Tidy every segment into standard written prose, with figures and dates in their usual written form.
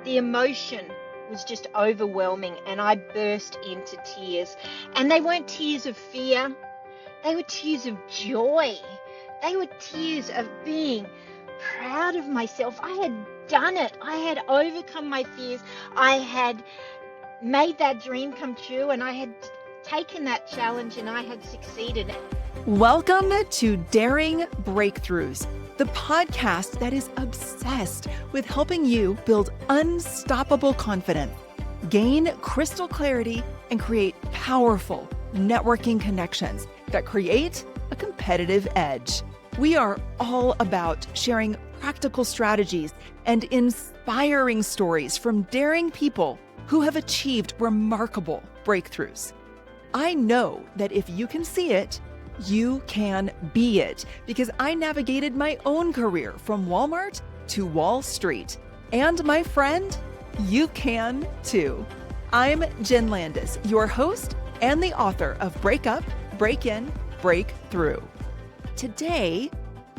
The emotion was just overwhelming, and I burst into tears. And they weren't tears of fear, they were tears of joy. They were tears of being proud of myself. I had done it. I had overcome my fears. I had made that dream come true, and I had taken that challenge, and I had succeeded. Welcome to Daring Breakthroughs, the podcast that is obsessed with helping you build unstoppable confidence, gain crystal clarity, and create powerful networking connections that create a competitive edge. We are all about sharing practical strategies and inspiring stories from daring people who have achieved remarkable breakthroughs. I know that if you can see it, you can be it, because I navigated my own career from Walmart to Wall Street. And my friend, you can too. I'm Jenn Landis, your host and the author of Break Up, Break In, Break Through. Today,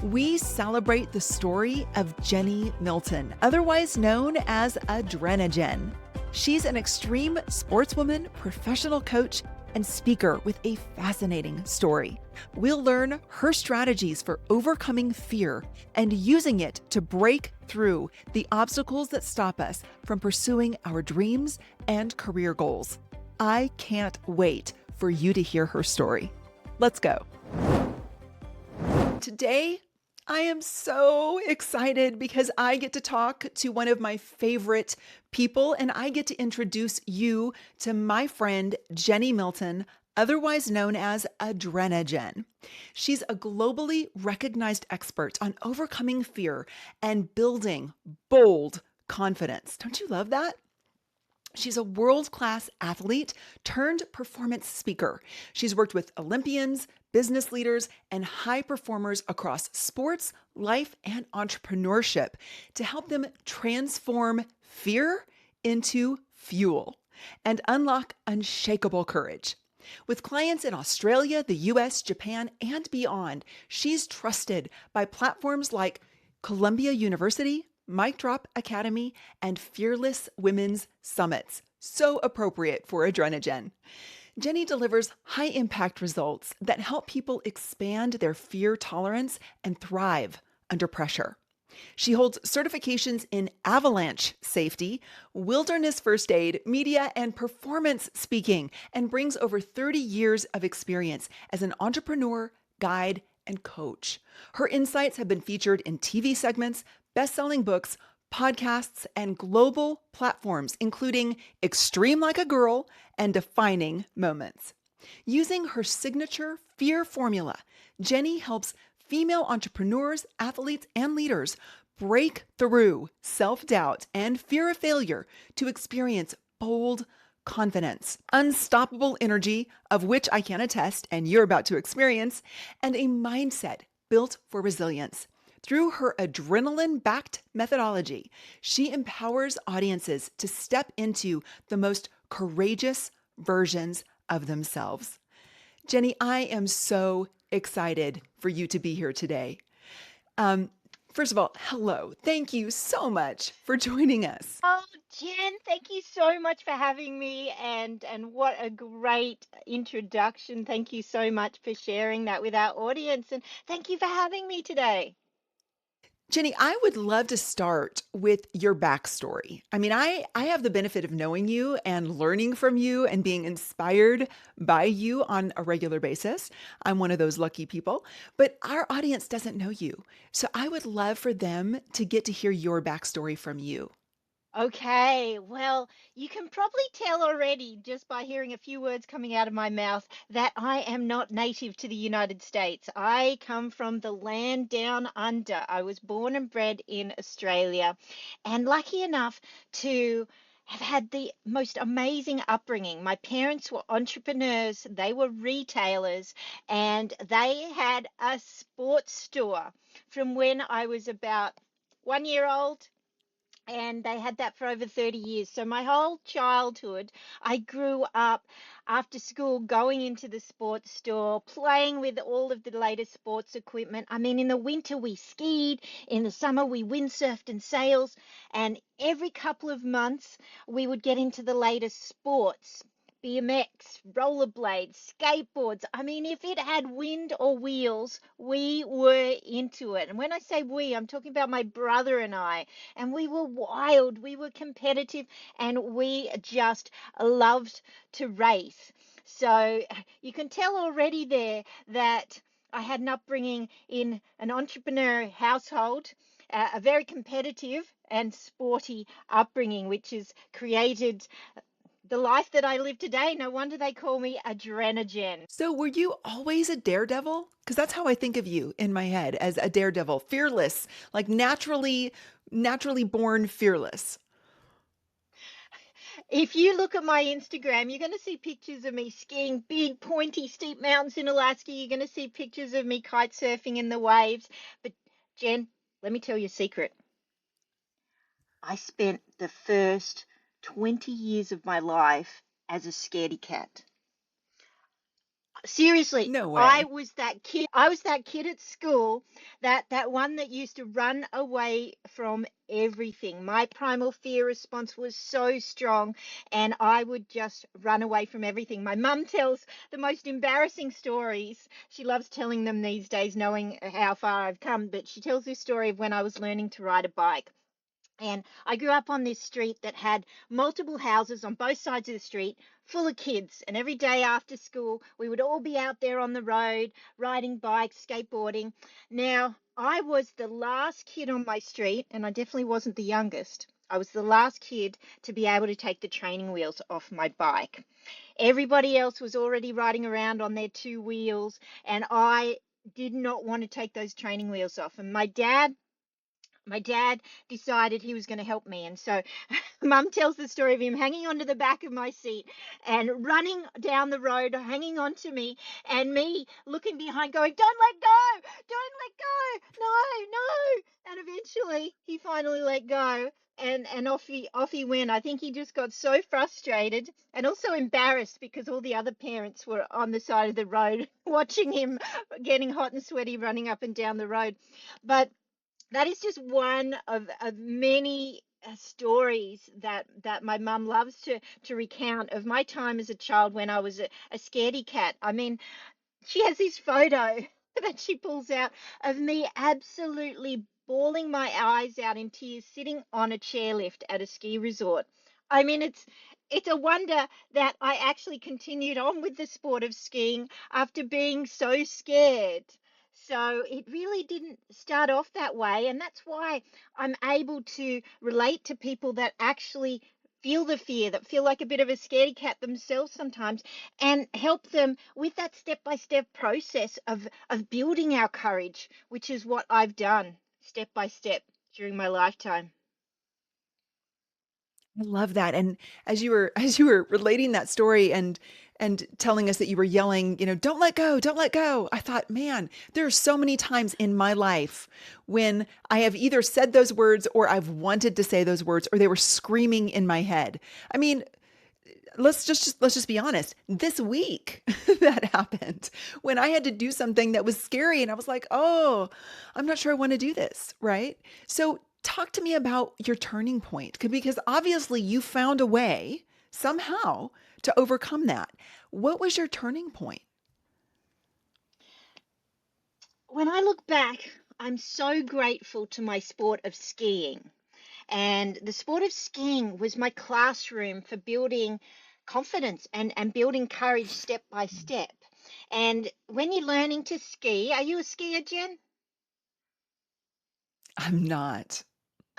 we celebrate the story of Jennie Milton, otherwise known as Adrenajen. She's an extreme sportswoman, professional coach, and speaker with a fascinating story. We'll learn her strategies for overcoming fear and using it to break through the obstacles that stop us from pursuing our dreams and career goals. I can't wait for you to hear her story. Let's go. Today, I am so excited because I get to talk to one of my favorite people, and I get to introduce you to my friend, Jennie Milton, otherwise known as Adrenajen. She's a globally recognized expert on overcoming fear and building bold confidence. Don't you love that? She's a world-class athlete turned performance speaker. She's worked with Olympians, business leaders, and high performers across sports, life, and entrepreneurship to help them transform fear into fuel and unlock unshakable courage. With clients in Australia, the US, Japan, and beyond, she's trusted by platforms like Columbia University, Mic Drop Academy, and Fearless Women's Summits. So appropriate for Adrenajen. Jennie delivers high-impact results that help people expand their fear tolerance and thrive under pressure. She holds certifications in avalanche safety, wilderness first aid, media, and performance speaking, and brings over 30 years of experience as an entrepreneur, guide, and coach. Her insights have been featured in TV segments, best-selling books, podcasts, and global platforms, including Extreme Like a Girl and Defining Moments. Using her signature fear formula, Jennie helps female entrepreneurs, athletes, and leaders break through self-doubt and fear of failure to experience bold confidence, unstoppable energy, of which I can attest and you're about to experience, and a mindset built for resilience. Through her adrenaline-backed methodology, she empowers audiences to step into the most courageous versions of themselves. Jennie, I am so excited for you to be here today. First of all, hello. Thank you so much for joining us. Oh, Jen, thank you so much for having me, and what a great introduction. Thank you so much for sharing that with our audience, and thank you for having me today. Jennie, I would love to start with your backstory. I mean, I have the benefit of knowing you and learning from you and being inspired by you on a regular basis. I'm one of those lucky people, but our audience doesn't know you. So I would love for them to get to hear your backstory from you. Okay, well, you can probably tell already just by hearing a few words coming out of my mouth that I am not native to the United States. I come from the land down under. I was born and bred in Australia, and lucky enough to have had the most amazing upbringing. My parents were entrepreneurs, they were retailers, and they had a sports store from when I was about 1 year old and they had that for over 30 years. So my whole childhood, I grew up after school going into the sports store, playing with all of the latest sports equipment. I mean, in the winter we skied, in the summer we windsurfed and sails, and every couple of months we would get into the latest sports. BMX, rollerblades, skateboards. I mean, if it had wind or wheels, we were into it. And when I say we, I'm talking about my brother and I, and we were wild, we were competitive, and we just loved to race. So you can tell already there that I had an upbringing in an entrepreneur household, a very competitive and sporty upbringing, which has created the life that I live today. No wonder they call me Adrenajen. So, were you always a daredevil? Because that's how I think of you in my head, as a daredevil, fearless, like naturally born fearless. If you look at my Instagram, you're going to see pictures of me skiing big, pointy, steep mountains in Alaska. You're going to see pictures of me kite surfing in the waves. But, Jen, let me tell you a secret. I spent the first 20 years of my life as a scaredy cat. Seriously, No I way. was that kid. I was that kid at school, that one that used to run away from everything. My primal fear response was so strong, and I would just run away from everything. My mum tells the most embarrassing stories. She loves telling them these days, knowing how far I've come, but she tells this story of when I was learning to ride a bike. And I grew up on this street that had multiple houses on both sides of the street, full of kids. And every day after school, we would all be out there on the road, riding bikes, skateboarding. Now, I was the last kid on my street, and I definitely wasn't the youngest. I was the last kid to be able to take the training wheels off my bike. Everybody else was already riding around on their two wheels, and I did not want to take those training wheels off. And my dad decided he was going to help me. And so mum tells the story of him hanging onto the back of my seat and running down the road, hanging onto me, and me looking behind, going, "Don't let go! Don't let go! No, no!" And eventually he finally let go. And off he went. I think he just got so frustrated and also embarrassed because all the other parents were on the side of the road watching him getting hot and sweaty running up and down the road. But that is just one of many stories that my mum loves to recount of my time as a child when I was a scaredy cat. I mean, she has this photo that she pulls out of me absolutely bawling my eyes out in tears sitting on a chairlift at a ski resort. I mean, it's a wonder that I actually continued on with the sport of skiing after being so scared. So it really didn't start off that way, and that's why I'm able to relate to people that actually feel the fear, that feel like a bit of a scaredy cat themselves sometimes, and help them with that step-by-step process of building our courage, which is what I've done step by step during my lifetime. I love that. And as you were relating that story and telling us that you were yelling, don't let go, don't let go. I thought, man, there are so many times in my life when I have either said those words or I've wanted to say those words or they were screaming in my head. I mean, let's just be honest. This week that happened when I had to do something that was scary and I was like, "Oh, I'm not sure I want to do this," right? So, talk to me about your turning point because obviously you found a way somehow to overcome that. What was your turning point? When I look back, I'm so grateful to my sport of skiing. And the sport of skiing was my classroom for building confidence and building courage step by step. And when you're learning to ski, are you a skier, Jen? I'm not.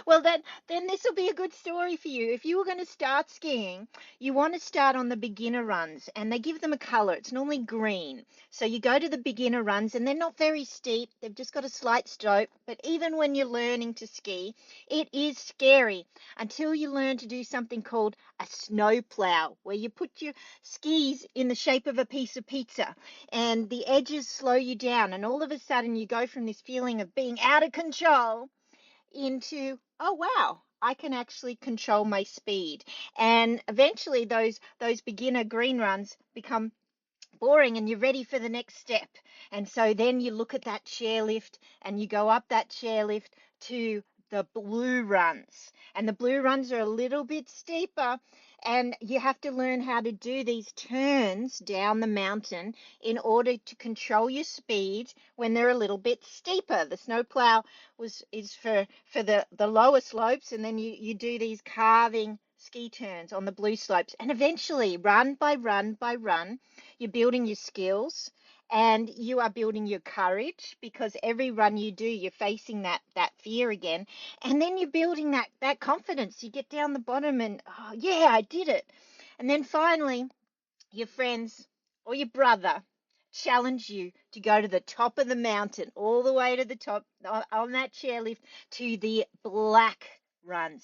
Well, then this will be a good story for you. If you were going to start skiing, you want to start on the beginner runs, and they give them a color. It's normally green. So you go to the beginner runs, and they're not very steep. They've just got a slight slope. But even when you're learning to ski, it is scary until you learn to do something called a snow plow, where you put your skis in the shape of a piece of pizza, and the edges slow you down, and all of a sudden you go from this feeling of being out of control into, oh wow, I can actually control my speed. And eventually those beginner green runs become boring and you're ready for the next step. And so then you look at that chairlift and you go up that chairlift to the blue runs. And the blue runs are a little bit steeper, and you have to learn how to do these turns down the mountain in order to control your speed when they're a little bit steeper. The snowplow is for the lower slopes, and then you do these carving ski turns on the blue slopes. And eventually, run by run by run, you're building your skills and you are building your courage, because every run you do, you're facing that fear again. And then you're building that confidence. You get down the bottom and, oh, yeah, I did it. And then finally, your friends or your brother challenge you to go to the top of the mountain, all the way to the top on that chairlift, to the black runs,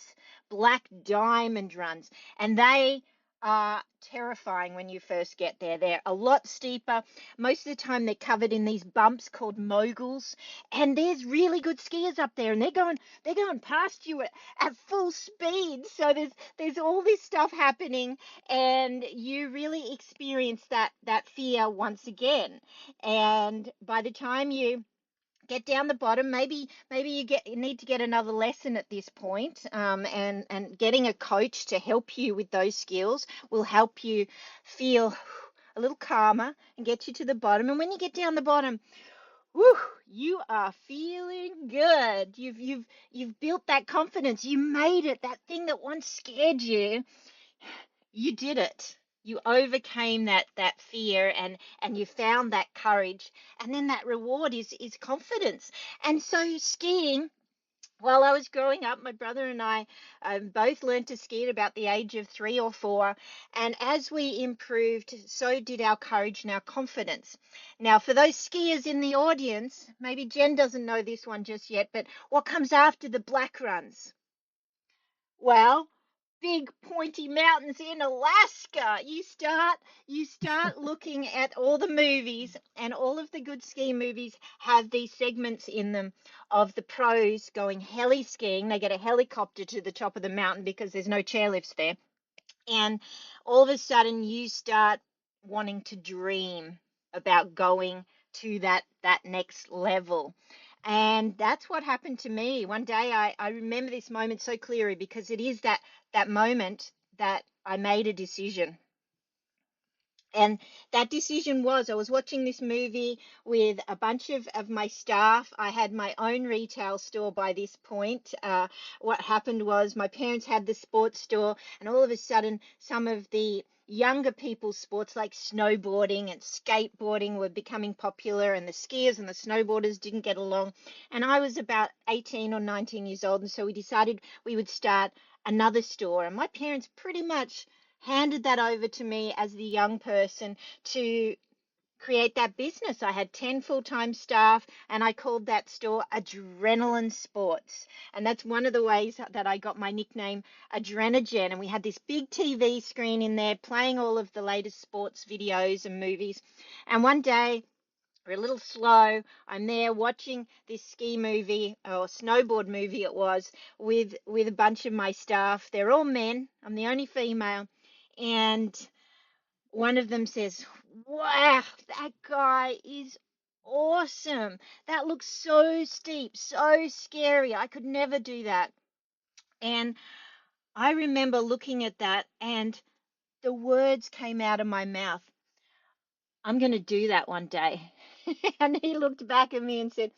black diamond runs. And they are terrifying when you first get there. They're a lot steeper. Most of the time they're covered in these bumps called moguls. And there's really good skiers up there, and they're going past you at full speed. So there's all this stuff happening, and you really experience that fear once again. And by the time you get down the bottom, maybe you need to get another lesson at this point, and getting a coach to help you with those skills will help you feel a little calmer and get you to the bottom. And when you get down the bottom, whew, you are feeling good. You've built that confidence. You made it. That thing that once scared you, you did it. You overcame that fear, and you found that courage, and then that reward is confidence. And so skiing, while I was growing up, my brother and I both learned to ski at about the age of 3 or 4. And as we improved, so did our courage and our confidence. Now, for those skiers in the audience, maybe Jen doesn't know this one just yet, but what comes after the black runs? Well, big pointy mountains in Alaska. You start looking at all the movies, and all of the good ski movies have these segments in them of the pros going heli-skiing. They get a helicopter to the top of the mountain because there's no chairlifts there. And all of a sudden you start wanting to dream about going to that next level. And that's what happened to me. One day I remember this moment so clearly, because it is that moment that I made a decision. And that decision was, I was watching this movie with a bunch of my staff. I had my own retail store by this point. What happened was my parents had the sports store, and all of a sudden, some of the younger people's sports like snowboarding and skateboarding were becoming popular, and the skiers and the snowboarders didn't get along. And I was about 18 or 19 years old, and so we decided we would start another store. And my parents pretty much handed that over to me as the young person to create that business. I had 10 full-time staff, and I called that store Adrenaline Sports. And that's one of the ways that I got my nickname Adrenajen. And we had this big TV screen in there playing all of the latest sports videos and movies. And one day, we're a little slow. I'm there watching this ski movie, or snowboard movie it was, with a bunch of my staff. They're all men. I'm the only female. And one of them says, "Wow, that guy is awesome. That looks so steep, so scary. I could never do that." And I remember looking at that, and the words came out of my mouth, "I'm going to do that one day." And he looked back at me and said,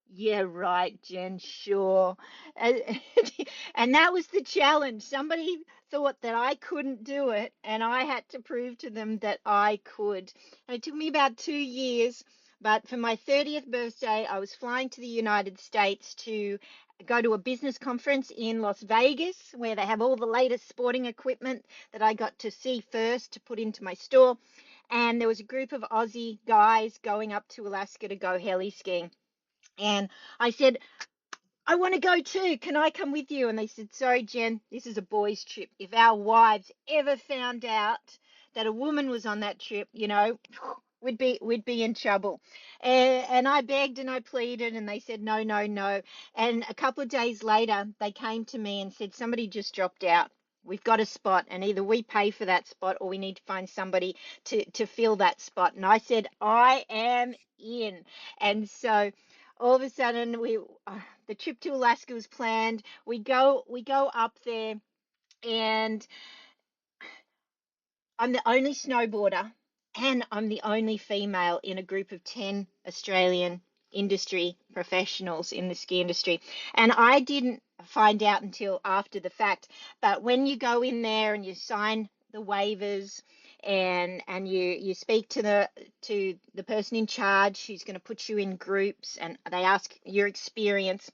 "Yeah, right, Jen, sure." And, and that was the challenge. Somebody thought that I couldn't do it, and I had to prove to them that I could. And it took me about 2 years, but for my 30th birthday, I was flying to the United States to go to a business conference in Las Vegas, where they have all the latest sporting equipment that I got to see first to put into my store. And there was a group of Aussie guys going up to Alaska to go heli-skiing. And I said, "I want to go too. Can I come with you?" And they said, "Sorry, Jen, this is a boys' trip. If our wives ever found out that a woman was on that trip, we'd be in trouble. And I begged and I pleaded, and they said no, no, no. And a couple of days later, they came to me and said somebody just dropped out. We've got a spot, and either we pay for that spot or we need to find somebody to fill that spot. And I said I am in. And so all of a sudden, the trip to Alaska was planned. We go up there, and I'm the only snowboarder, and I'm the only female in a group of 10 Australian industry professionals in the ski industry. And I didn't find out until after the fact. But when you go in there and you sign the waivers, and you speak to the person in charge who's going to put you in groups, and they ask your experience.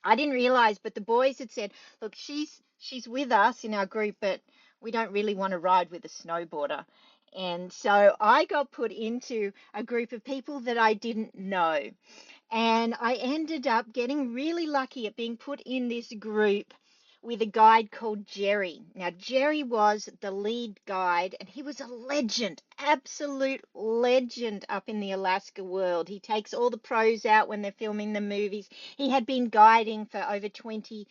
I didn't realize, but the boys had said, "Look, she's with us in our group, but we don't really want to ride with a snowboarder." And so I got put into a group of people that I didn't know. And I ended up getting really lucky at being put in this group with a guide called Jerry. Now, Jerry was the lead guide, and he was a legend, absolute legend up in the Alaska world. He takes all the pros out when they're filming the movies. He had been guiding for over 20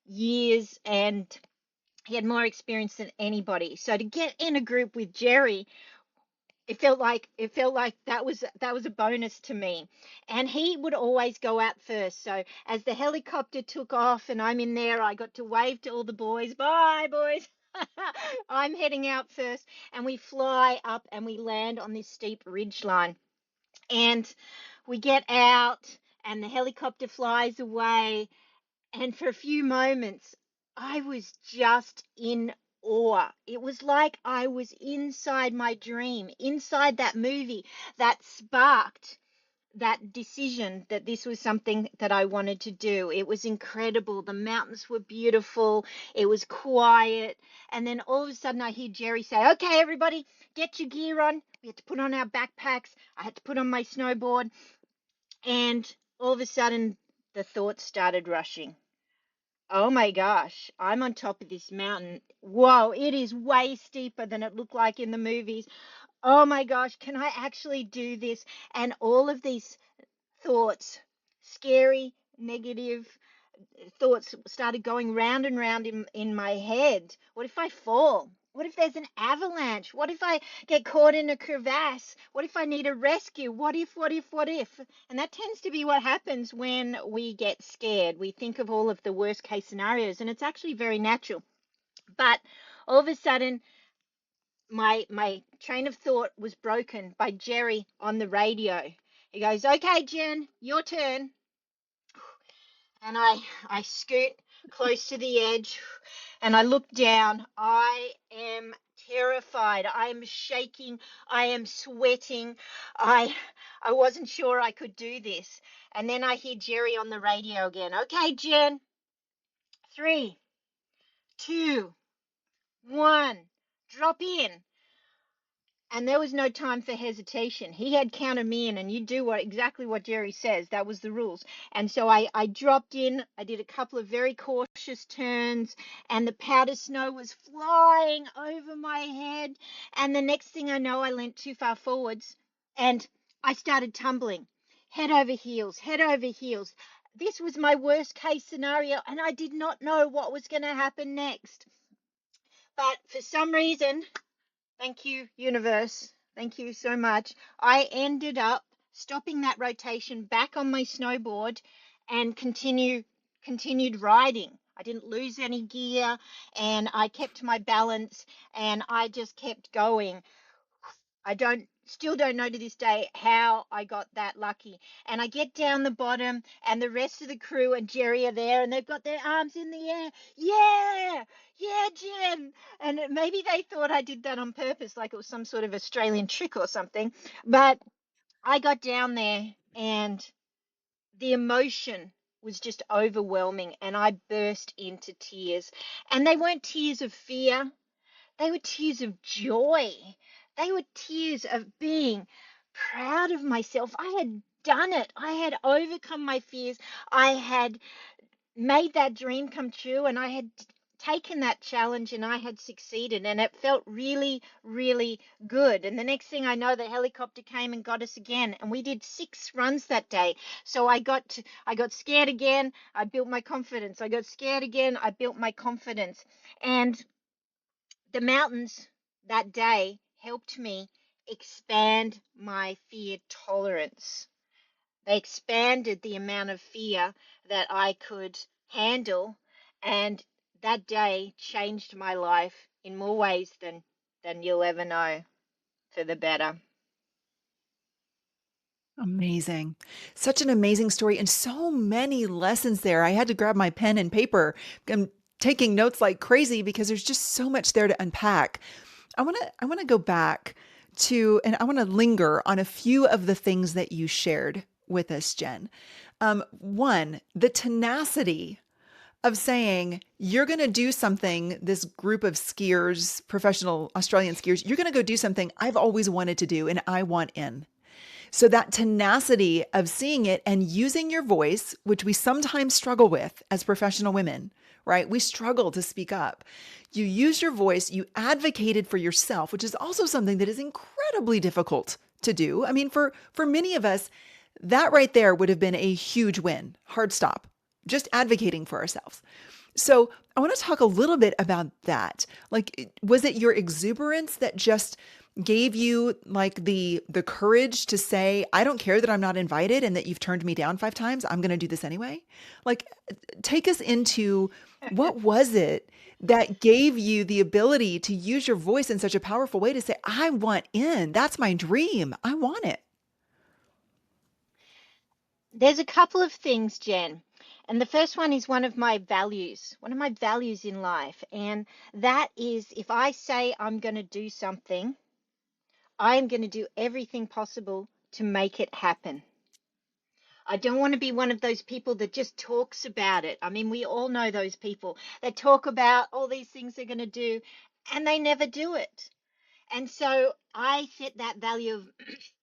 years, and he had more experience than anybody. So to get in a group with Jerry, it felt like that was a bonus to me. And he would always go out first. So as the helicopter took off and I'm in there, I got to wave to all the boys. Bye, boys. I'm heading out first, and we fly up and we land on this steep ridge line. And we get out, and the helicopter flies away, and for a few moments, I was just in awe. It was like I was inside my dream, inside that movie that sparked that decision that this was something that I wanted to do. It was incredible. The mountains were beautiful. It was quiet. And then all of a sudden, I hear Jerry say, "Okay, everybody, get your gear on." We had to put on our backpacks. I had to put on my snowboard. And all of a sudden, the thoughts started rushing. Oh my gosh, I'm on top of this mountain. Whoa, it is way steeper than it looked like in the movies. Oh my gosh, can I actually do this? And all of these thoughts, scary, negative thoughts, started going round and round in my head. What if I fall? What if there's an avalanche? What if I get caught in a crevasse? What if I need a rescue? What if, what if, what if? And that tends to be what happens when we get scared. We think of all of the worst case scenarios, and it's actually very natural. But all of a sudden, my train of thought was broken by Jerry on the radio. He goes, "Okay, Jen, your turn." And I scoot close to the edge, and I look down. I am terrified. I am shaking. I am sweating. I I wasn't sure I could do this. And then I hear Jerry on the radio again. "Okay, Jen, 3, 2, 1, drop in." And there was no time for hesitation. He had counted me in, and you do exactly what Jerry says. That was the rules. And so I dropped in. I did a couple of very cautious turns, and the powder snow was flying over my head. And the next thing I know, I leant too far forwards, and I started tumbling, head over heels, head over heels. This was my worst case scenario, and I did not know what was going to happen next. But for some reason, thank you, universe. Thank you so much. I ended up stopping that rotation back on my snowboard and continued riding. I didn't lose any gear, and I kept my balance, and I just kept going. I still don't know to this day how I got that lucky. And I get down the bottom, and the rest of the crew and Jerry are there, and they've got their arms in the air. "Yeah, yeah, Jen." And maybe they thought I did that on purpose, like it was some sort of Australian trick or something. But I got down there, and the emotion was just overwhelming, and I burst into tears. And they weren't tears of fear, they were tears of joy. They were tears of being proud of myself. I had done it. I had overcome my fears. I had made that dream come true, and I had taken that challenge and I had succeeded, and it felt really, really good. And the next thing I know, the helicopter came and got us again, and we did 6 runs that day. So I got scared again. I built my confidence. I got scared again. I built my confidence. And the mountains that day helped me expand my fear tolerance. They expanded the amount of fear that I could handle, and that day changed my life in more ways than you'll ever know, for the better. Amazing. Such an amazing story and so many lessons there. I had to grab my pen and paper. I'm taking notes like crazy because there's just so much there to unpack. I want to go back to and I want to linger on a few of the things that you shared with us, Jenn. One, the tenacity of saying you're going to do something, this group of skiers, professional Australian skiers, you're going to go do something I've always wanted to do and I want in. So that tenacity of seeing it and using your voice, which we sometimes struggle with as professional women, right? We struggle to speak up. You use your voice, you advocated for yourself, which is also something that is incredibly difficult to do. I mean, for many of us, that right there would have been a huge win. Hard stop. Just advocating for ourselves. So I want to talk a little bit about that. Like, was it your exuberance that just gave you like the courage to say, I don't care that I'm not invited and that you've turned me down 5 times. I'm going to do this anyway. Like, take us into what was it that gave you the ability to use your voice in such a powerful way to say, I want in. That's my dream. I want it. There's a couple of things, Jen. And the first one is one of my values in life. And that is, if I say I'm going to do something, I'm going to do everything possible to make it happen. I don't want to be one of those people that just talks about it. I mean, we all know those people that talk about all these things they're going to do and they never do it. And so I set that value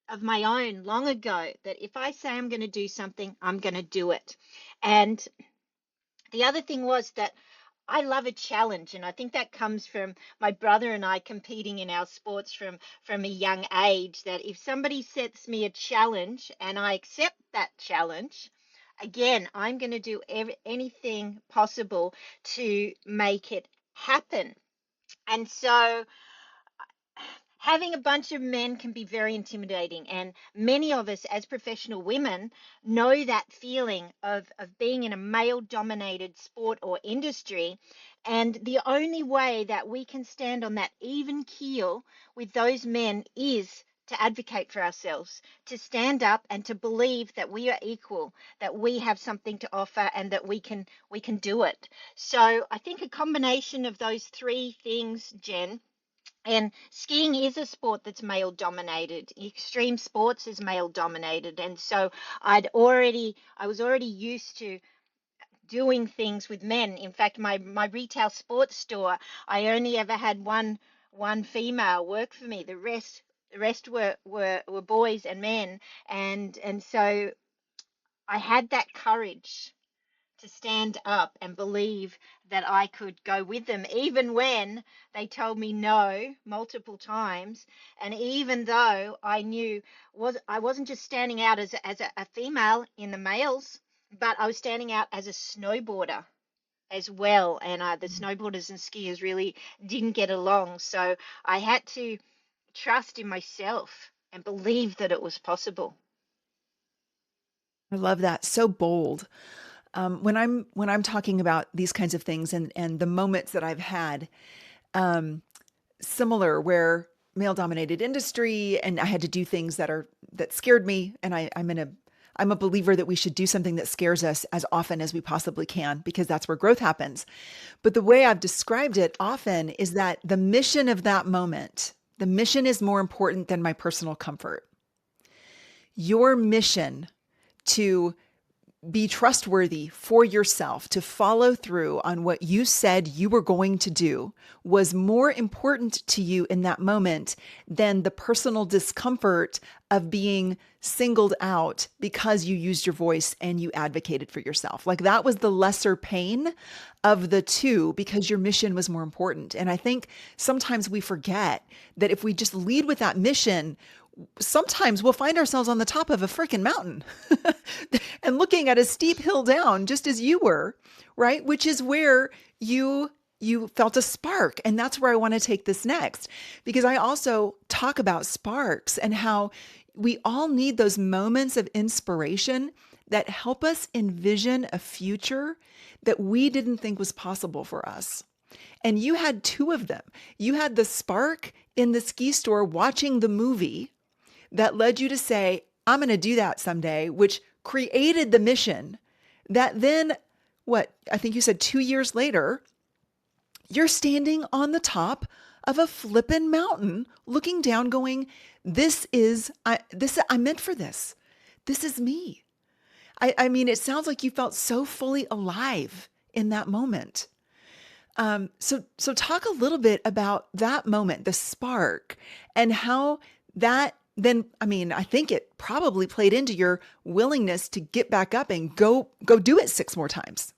of my own long ago, that if I say I'm going to do something, I'm going to do it. And the other thing was that I love a challenge, and I think that comes from my brother and I competing in our sports from a young age. That if somebody sets me a challenge and I accept that challenge, again, I'm going to do anything possible to make it happen. And so having a bunch of men can be very intimidating, and many of us as professional women know that feeling of being in a male dominated sport or industry. And the only way that we can stand on that even keel with those men is to advocate for ourselves, to stand up and to believe that we are equal, that we have something to offer, and that we can do it. So I think a combination of those three things, Jen. And skiing is a sport that's male dominated. Extreme sports is male dominated. And so I was already used to doing things with men. In fact, my retail sports store, I only ever had one female work for me. The rest were boys and men. And so I had that courage to stand up and believe that I could go with them, even when they told me no multiple times. And even though I knew I wasn't just standing out as a female in the males, but I was standing out as a snowboarder as well. And the snowboarders and skiers really didn't get along. So I had to trust in myself and believe that it was possible. I love that. So bold. When I'm talking about these kinds of things and the moments that I've had, um, similar where male dominated industry and I had to do things that scared me, and I'm a believer that we should do something that scares us as often as we possibly can because that's where growth happens. But the way I've described it often is that the mission of that moment, the mission is more important than my personal comfort. Your mission to be trustworthy for yourself, to follow through on what you said you were going to do was more important to you in that moment than the personal discomfort of being singled out because you used your voice and you advocated for yourself. Like that was the lesser pain of the two because your mission was more important. And I think sometimes we forget that if we just lead with that mission, sometimes we'll find ourselves on the top of a freaking mountain and looking at a steep hill down, just as you were, right? Which is where you felt a spark. And that's where I want to take this next, because I also talk about sparks and how we all need those moments of inspiration that help us envision a future that we didn't think was possible for us. And you had two of them. You had the spark in the ski store watching the movie that led you to say, I'm going to do that someday, which created the mission that then, what, I think you said 2 years later, you're standing on the top of a flippin' mountain looking down going, I'm meant for this. This is me. I mean, it sounds like you felt so fully alive in that moment. So talk a little bit about that moment, the spark, and how that then, I mean, I think it probably played into your willingness to get back up and go do it 6 more times.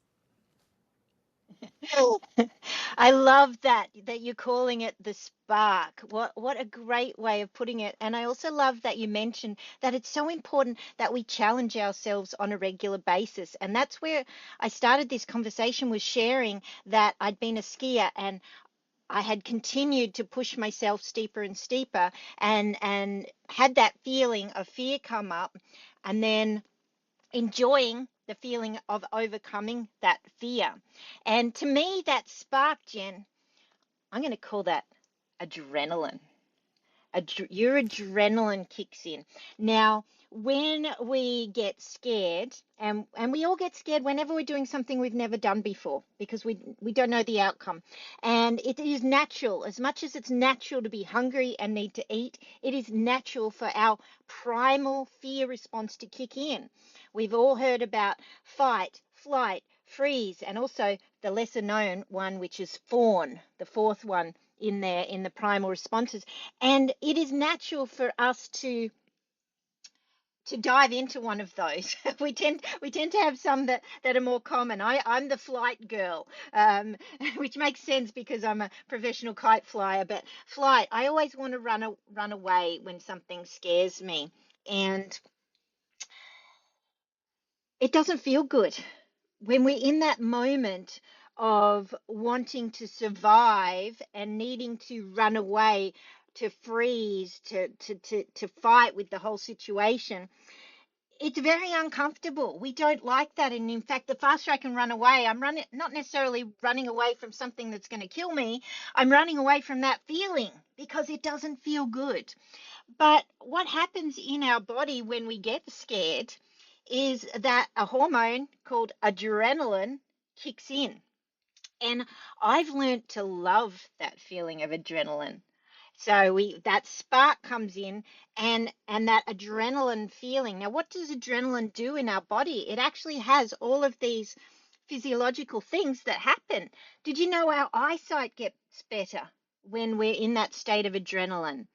I love that you're calling it the spark. What a great way of putting it. And I also love that you mentioned that it's so important that we challenge ourselves on a regular basis. And that's where I started this conversation, was sharing that I'd been a skier and I had continued to push myself steeper and steeper, and had that feeling of fear come up, and then enjoying the feeling of overcoming that fear. And to me, that spark, Jen, I'm going to call that adrenaline. Your adrenaline kicks in. Now, when we get scared, and we all get scared whenever we're doing something we've never done before, because we don't know the outcome. And it is natural, as much as it's natural to be hungry and need to eat, it is natural for our primal fear response to kick in. We've all heard about fight, flight, freeze, and also the lesser known one, which is fawn, the fourth one in there in the primal responses. And it is natural for us to dive into one of those. We tend to have some that are more common. I'm the flight girl, which makes sense because I'm a professional kite flyer. But flight, I always want to run away when something scares me, and it doesn't feel good when we're in that moment of wanting to survive and needing to run away, to freeze, to fight with the whole situation. It's very uncomfortable. We don't like that. And in fact, the faster I can run away, I'm running, not necessarily running away from something that's going to kill me. I'm running away from that feeling because it doesn't feel good. But what happens in our body when we get scared is that a hormone called adrenaline kicks in. And I've learned to love that feeling of adrenaline. So we that spark comes in, and that adrenaline feeling. Now, what does adrenaline do in our body? It actually has all of these physiological things that happen. Did you know our eyesight gets better when we're in that state of adrenaline?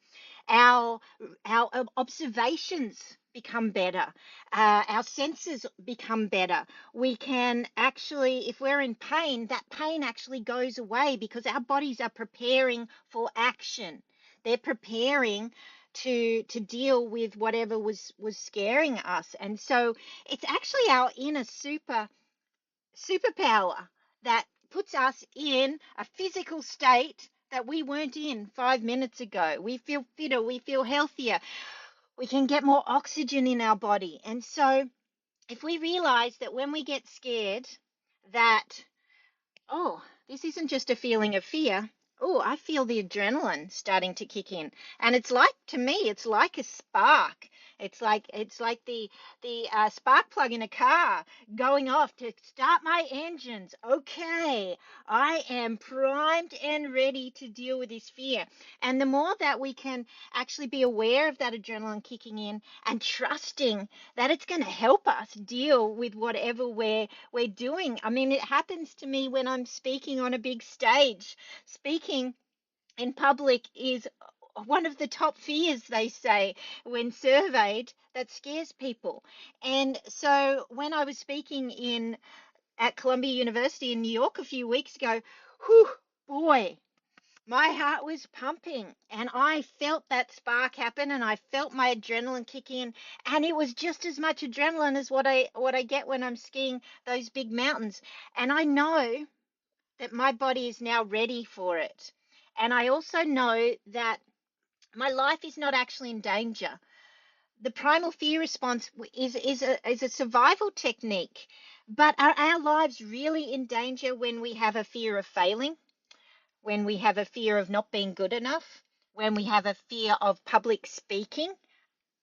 our our observations become better, our senses become better. We can actually, if we're in pain, that pain actually goes away because our bodies are preparing for action. They're preparing to deal with whatever was scaring us. And so it's actually our inner superpower that puts us in a physical state that we weren't in 5 minutes ago. We feel fitter, we feel healthier, we can get more oxygen in our body. And so, if we realize that when we get scared, that, oh, this isn't just a feeling of fear, Oh, I feel the adrenaline starting to kick in. And it's like, to me, it's like a spark. It's like the spark plug in a car going off to start my engines. Okay, I am primed and ready to deal with this fear. And the more that we can actually be aware of that adrenaline kicking in and trusting that it's going to help us deal with whatever we're doing. I mean, it happens to me when I'm speaking on a big stage. Speaking in public is one of the top fears, they say, when surveyed, that scares people. And so when I was speaking in at Columbia University in New York a few weeks ago, whew, boy, my heart was pumping and I felt that spark happen and I felt my adrenaline kick in, and it was just as much adrenaline as what I get when I'm skiing those big mountains. And I know that my body is now ready for it. And I also know that my life is not actually in danger. The primal fear response is a survival technique. But are our lives really in danger when we have a fear of failing, when we have a fear of not being good enough, when we have a fear of public speaking?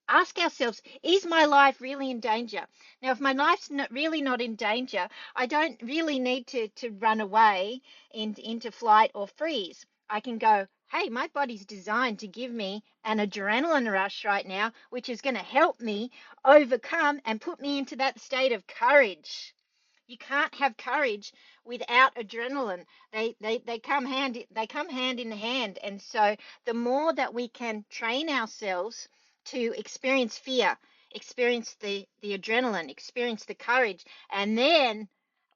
Ask ourselves, is my life really in danger? Now, if my life's really not in danger, I don't really need to run away into flight or freeze. I can go, hey, my body's designed to give me an adrenaline rush right now, which is going to help me overcome and put me into that state of courage. You can't have courage without adrenaline. They come hand in hand. And so the more that we can train ourselves to experience fear, experience the adrenaline, experience the courage, and then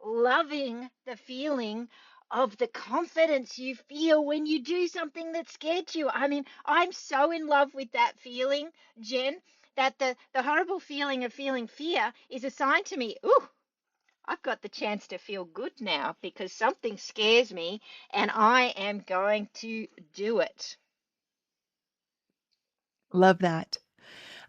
loving the feeling of the confidence you feel when you do something that scared you. I mean, I'm so in love with that feeling, Jen, that the horrible feeling of feeling fear is a sign to me, ooh, I've got the chance to feel good now because something scares me and I am going to do it. Love that.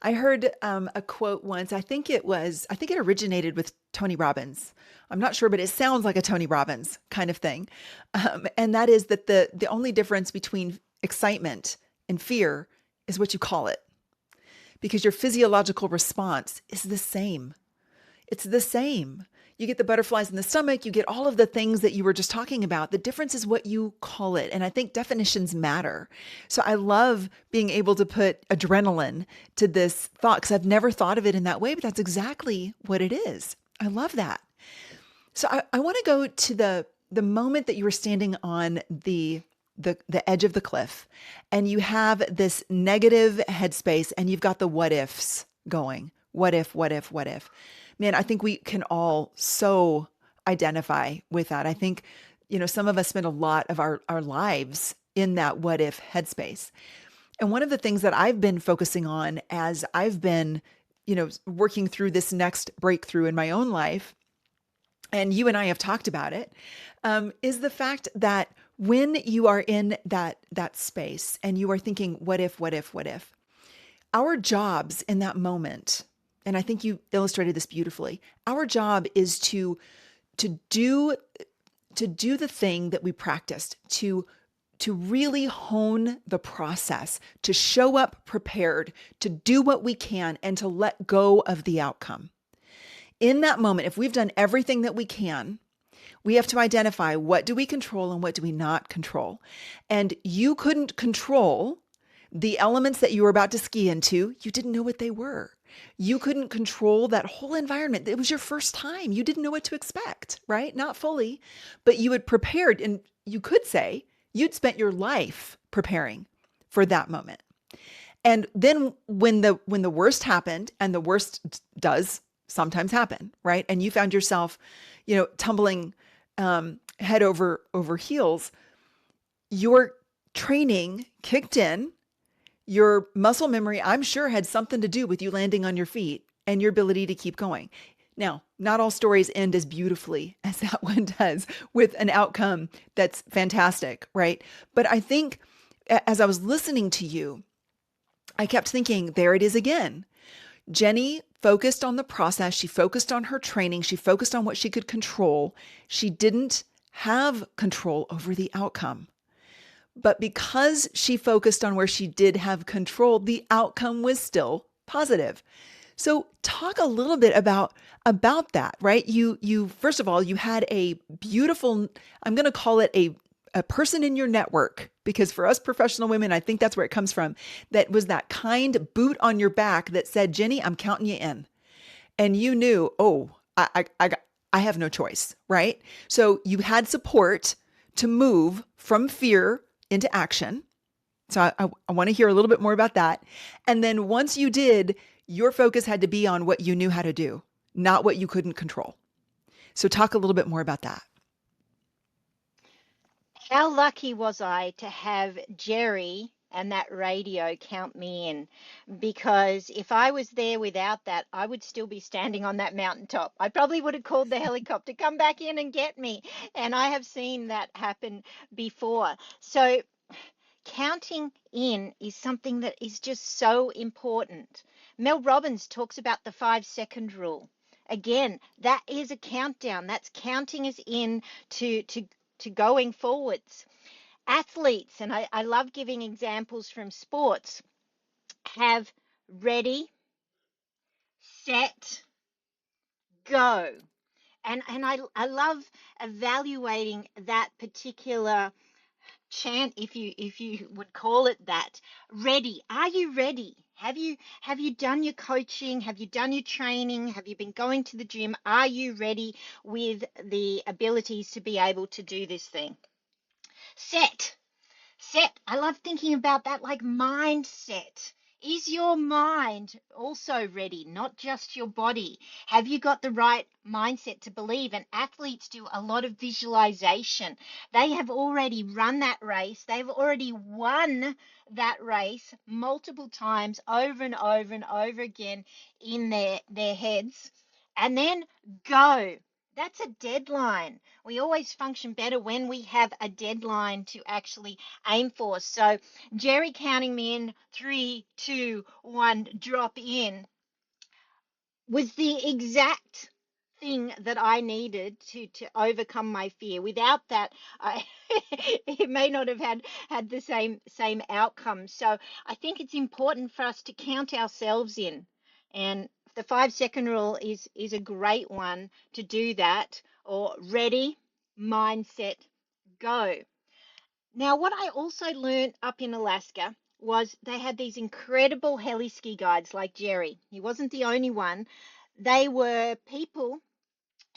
I heard a quote once. I think it originated with Tony Robbins. I'm not sure, but it sounds like a Tony Robbins kind of thing. And that is that the only difference between excitement and fear is what you call it, because your physiological response is the same. It's the same. You get the butterflies in the stomach, you get all of the things that you were just talking about. The difference is what you call it. And I think definitions matter. So I love being able to put adrenaline to this thought because I've never thought of it in that way, but that's exactly what it is. I love that. So I want to go to the moment that you were standing on the edge of the cliff and you have this negative headspace and you've got the what ifs going. What if, what if, what if? Man, I think we can all so identify with that. I think, some of us spend a lot of our lives in that what if headspace. And one of the things that I've been focusing on as I've been, working through this next breakthrough in my own life, and you and I have talked about it, is the fact that when you are in that space and you are thinking, what if, what if, what if, our jobs in that moment, and I think you illustrated this beautifully, our job is to do the thing that we practiced, to really hone the process, to show up prepared, to do what we can, and to let go of the outcome. In that moment, if we've done everything that we can, we have to identify what do we control and what do we not control. And you couldn't control the elements that you were about to ski into. You didn't know what they were. You couldn't control that whole environment. It was your first time. You didn't know what to expect, right? Not fully, but you had prepared, and you could say you'd spent your life preparing for that moment. And then when the worst happened, and the worst does sometimes happen, right? And you found yourself, tumbling head over heels, your training kicked in. Your muscle memory, I'm sure, had something to do with you landing on your feet and your ability to keep going. Now, not all stories end as beautifully as that one does, with an outcome that's fantastic, right? But I think as I was listening to you, I kept thinking, there it is again. Jennie focused on the process. She focused on her training. She focused on what she could control. She didn't have control over the outcome. But because she focused on where she did have control, the outcome was still positive. So talk a little bit about that, right? You first of all, you had a beautiful, I'm going to call it a person in your network, because for us professional women, I think that's where it comes from. That was that kind boot on your back that said, "Jennie, I'm counting you in." And you knew, "Oh, I have no choice," right? So you had support to move from fear into action. So I want to hear a little bit more about that. And then once you did, your focus had to be on what you knew how to do, not what you couldn't control. So talk a little bit more about that. How lucky was I to have Jerry and that radio count me in? Because if I was there without that, I would still be standing on that mountaintop. I probably would have called the helicopter, come back in and get me. And I have seen that happen before. So counting in is something that is just so important. Mel Robbins talks about the 5 second rule. Again, that is a countdown. That's counting us in to going forwards. Athletes, and I love giving examples from sports, have ready, set, go. And I love evaluating that particular chant, if you would call it that. Ready, are you ready? Have you done your coaching? Have you done your training? Have you been going to the gym? Are you ready with the abilities to be able to do this thing? Set. Set. I love thinking about that, like mindset. Is your mind also ready, not just your body? Have you got the right mindset to believe? And athletes do a lot of visualization. They have already run that race, they've already won that race multiple times over and over and over again in their heads. And then go. That's a deadline. We always function better when we have a deadline to actually aim for. So Jerry counting me in, 3, 2, 1, drop in, was the exact thing that I needed to overcome my fear. Without that, I it may not have had the same outcome. So I think it's important for us to count ourselves in, and the 5 second rule is a great one to do that. Or ready, mindset, go. Now, what I also learned up in Alaska was they had these incredible heli-ski guides like Jerry. He wasn't the only one. They were people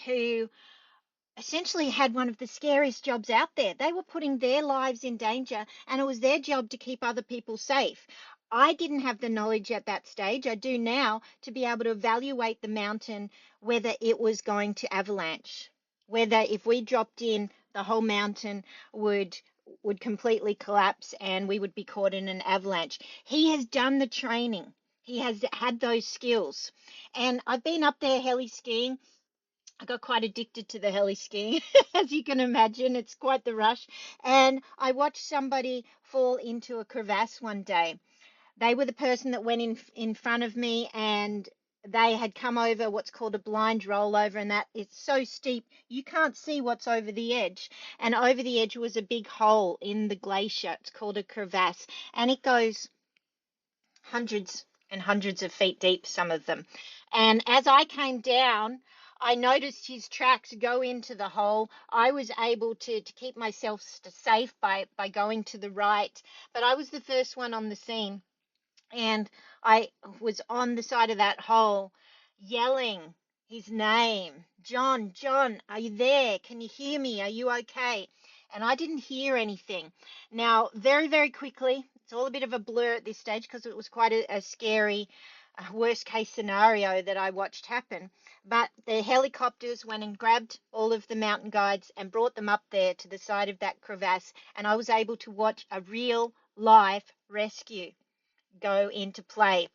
who essentially had one of the scariest jobs out there. They were putting their lives in danger, and it was their job to keep other people safe. I didn't have the knowledge at that stage. I do now, to be able to evaluate the mountain, whether it was going to avalanche, whether if we dropped in, the whole mountain would completely collapse and we would be caught in an avalanche. He has done the training. He has had those skills. And I've been up there heli skiing. I got quite addicted to the heli skiing, as you can imagine. It's quite the rush. And I watched somebody fall into a crevasse one day. They were the person that went in front of me, and they had come over what's called a blind rollover, and that it's so steep you can't see what's over the edge. And over the edge was a big hole in the glacier. It's called a crevasse, and it goes hundreds and hundreds of feet deep, some of them. And as I came down, I noticed his tracks go into the hole. I was able to keep myself safe by going to the right, but I was the first one on the scene. And I was on the side of that hole yelling his name. John, John, are you there? Can you hear me? Are you okay? And I didn't hear anything. Now, very, very quickly, it's all a bit of a blur at this stage because it was quite a scary worst case scenario that I watched happen. But the helicopters went and grabbed all of the mountain guides and brought them up there to the side of that crevasse. And I was able to watch a real life rescue go into play.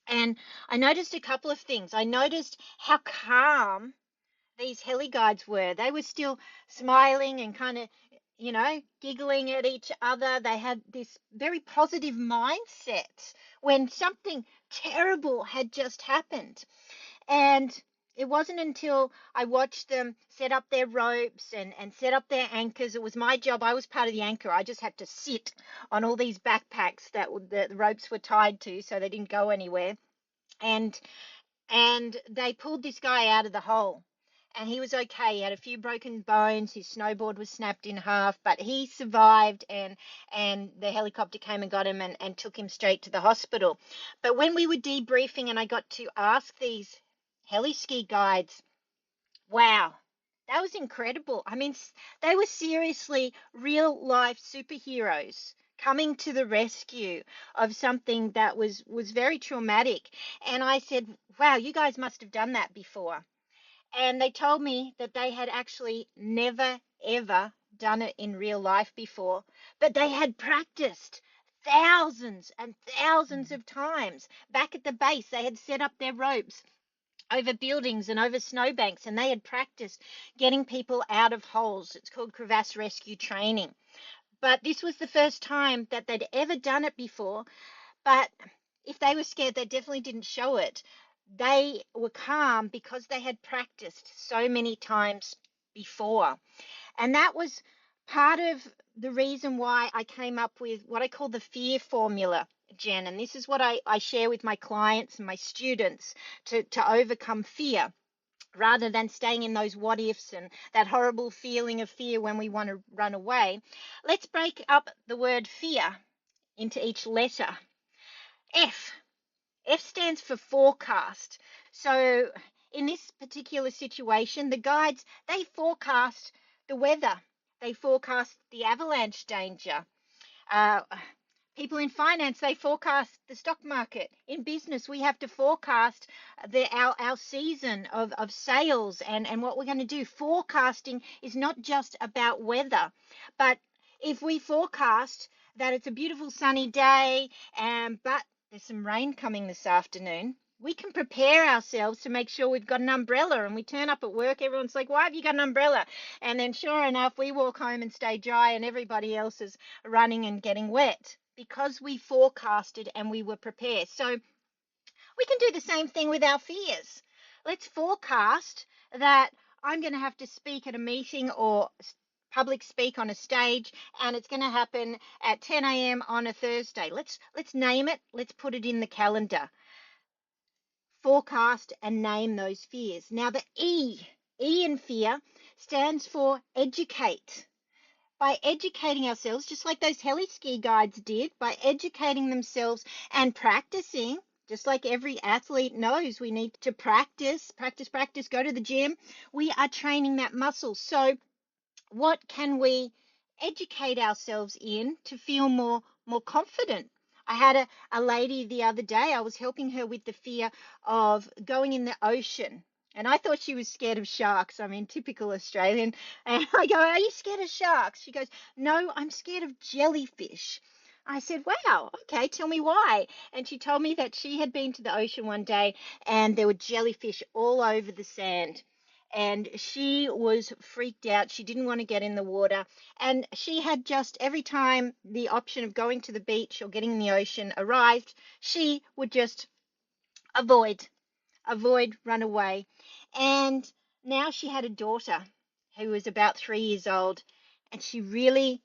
And I noticed a couple of things. I noticed how calm these heli guides were. They were still smiling and kind of, giggling at each other. They had this very positive mindset when something terrible had just happened. And It wasn't until I watched them set up their ropes and set up their anchors. It was my job. I was part of the anchor. I just had to sit on all these backpacks that the ropes were tied to so they didn't go anywhere. And they pulled this guy out of the hole. And he was okay. He had a few broken bones. His snowboard was snapped in half, but he survived. And the helicopter came and got him and took him straight to the hospital. But when we were debriefing and I got to ask these heli-ski guides, wow, that was incredible. I mean, they were seriously real life superheroes coming to the rescue of something that was very traumatic. And I said, wow, you guys must have done that before. And they told me that they had actually never, ever done it in real life before, but they had practiced thousands and thousands of times. Back at the base, they had set up their ropes over buildings and over snowbanks, and they had practiced getting people out of holes. It's called crevasse rescue training. But this was the first time that they'd ever done it before. But if they were scared, they definitely didn't show it. They were calm because they had practiced so many times before. And that was part of the reason why I came up with what I call the fear formula, Jen. And this is what I share with my clients and my students to overcome fear rather than staying in those what ifs and that horrible feeling of fear when we want to run away. Let's break up the word fear into each letter. F. F stands for forecast. So in this particular situation, the guides, they forecast the weather. They forecast the avalanche danger. Uh, People in finance, they forecast the stock market. In business, we have to forecast our season of sales and what we're going to do. Forecasting is not just about weather, but if we forecast that it's a beautiful sunny day, but there's some rain coming this afternoon, we can prepare ourselves to make sure we've got an umbrella. And we turn up at work, everyone's like, why have you got an umbrella? And then sure enough, we walk home and stay dry and everybody else is running and getting wet because we forecasted and we were prepared. So we can do the same thing with our fears. Let's forecast that I'm going to have to speak at a meeting or public speak on a stage, and it's going to happen at 10 a.m. on a Thursday. Let's name it. Let's put it in the calendar. Forecast and name those fears. Now the E in fear stands for educate. By educating ourselves, just like those heli-ski guides did, by educating themselves and practicing, just like every athlete knows we need to practice, practice, practice, go to the gym, we are training that muscle. So what can we educate ourselves in to feel more confident? I had a lady the other day, I was helping her with the fear of going in the ocean. And I thought she was scared of sharks. I mean, typical Australian. And I go, are you scared of sharks? She goes, no, I'm scared of jellyfish. I said, wow, okay, tell me why. And she told me that she had been to the ocean one day and there were jellyfish all over the sand. And she was freaked out. She didn't want to get in the water. And she had just every time the option of going to the beach or getting in the ocean arrived, she would just avoid, run away. And now she had a daughter who was about 3 years old, and she really